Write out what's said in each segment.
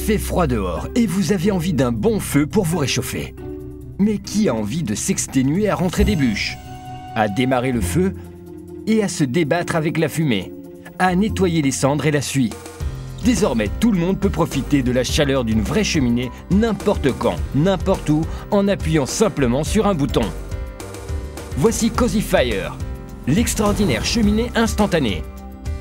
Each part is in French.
fait froid dehors et vous avez envie d'un bon feu pour vous réchauffer. Mais qui a envie de s'exténuer à rentrer des bûches, à démarrer le feu et à se débattre avec la fumée, à nettoyer les cendres et la suie? Désormais, tout le monde peut profiter de la chaleur d'une vraie cheminée n'importe quand, n'importe où, en appuyant simplement sur un bouton. Voici Cozy Fire, l'extraordinaire cheminée instantanée.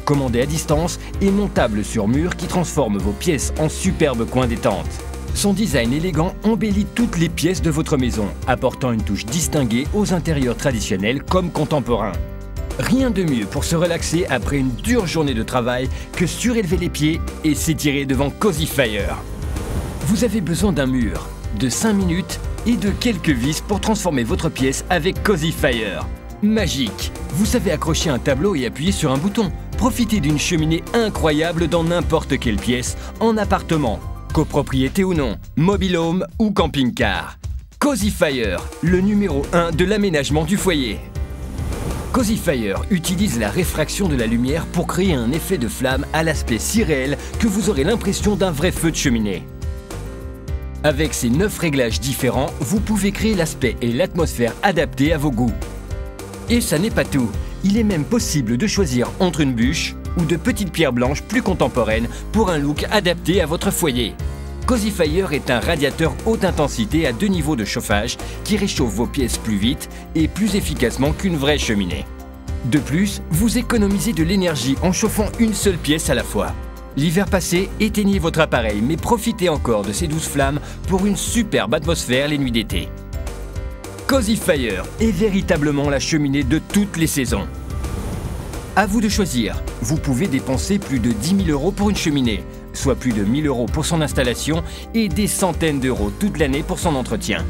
Commandée à distance et montable sur mur qui transforme vos pièces en superbes coins détente. Son design élégant embellit toutes les pièces de votre maison, apportant une touche distinguée aux intérieurs traditionnels comme contemporains. Rien de mieux pour se relaxer après une dure journée de travail que surélever les pieds et s'étirer devant Cozy Fire. Vous avez besoin d'un mur, de 5 minutes et de quelques vis pour transformer votre pièce avec Cozy Fire. Magique! Vous savez accrocher un tableau et appuyer sur un bouton. Profitez d'une cheminée incroyable dans n'importe quelle pièce, en appartement, copropriété ou non, mobile home ou camping-car. Cozy Fire, le numéro 1 de l'aménagement du foyer. Cozy Fire utilise la réfraction de la lumière pour créer un effet de flamme à l'aspect si réel que vous aurez l'impression d'un vrai feu de cheminée. Avec ses 9 réglages différents, vous pouvez créer l'aspect et l'atmosphère adaptés à vos goûts. Et ça n'est pas tout, il est même possible de choisir entre une bûche ou de petites pierres blanches plus contemporaines pour un look adapté à votre foyer. Cozy Fire est un radiateur haute intensité à 2 niveaux de chauffage qui réchauffe vos pièces plus vite et plus efficacement qu'une vraie cheminée. De plus, vous économisez de l'énergie en chauffant une seule pièce à la fois. L'hiver passé, éteignez votre appareil, mais profitez encore de ces douces flammes pour une superbe atmosphère les nuits d'été. Cozy Fire est véritablement la cheminée de toutes les saisons. À vous de choisir, vous pouvez dépenser plus de 10 000 € pour une cheminée, soit plus de 1 000 € pour son installation et des centaines d'euros toute l'année pour son entretien.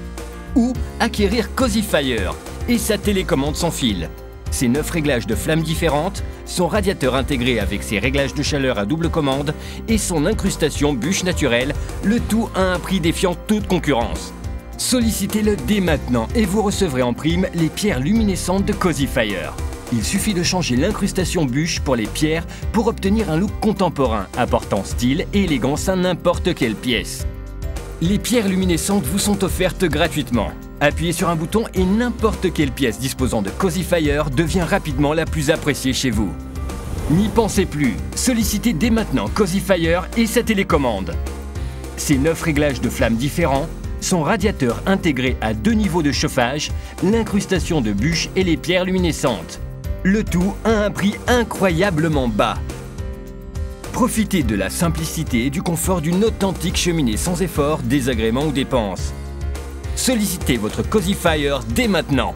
Ou acquérir Cozy Fire et sa télécommande sans fil. Ses 9 réglages de flammes différentes, son radiateur intégré avec ses réglages de chaleur à double commande et son incrustation bûche naturelle, le tout à un prix défiant toute concurrence. Sollicitez-le dès maintenant et vous recevrez en prime les pierres luminescentes de Cozy Fire. Il suffit de changer l'incrustation bûche pour les pierres pour obtenir un look contemporain, apportant style et élégance à n'importe quelle pièce. Les pierres luminescentes vous sont offertes gratuitement. Appuyez sur un bouton et n'importe quelle pièce disposant de Cozy Fire devient rapidement la plus appréciée chez vous. N'y pensez plus, sollicitez dès maintenant Cozy Fire et sa télécommande. Ses 9 réglages de flammes différents, son radiateur intégré à 2 niveaux de chauffage, l'incrustation de bûches et les pierres luminescentes. Le tout à un prix incroyablement bas. Profitez de la simplicité et du confort d'une authentique cheminée sans effort, désagrément ou dépenses. Sollicitez votre Cozy Fire dès maintenant.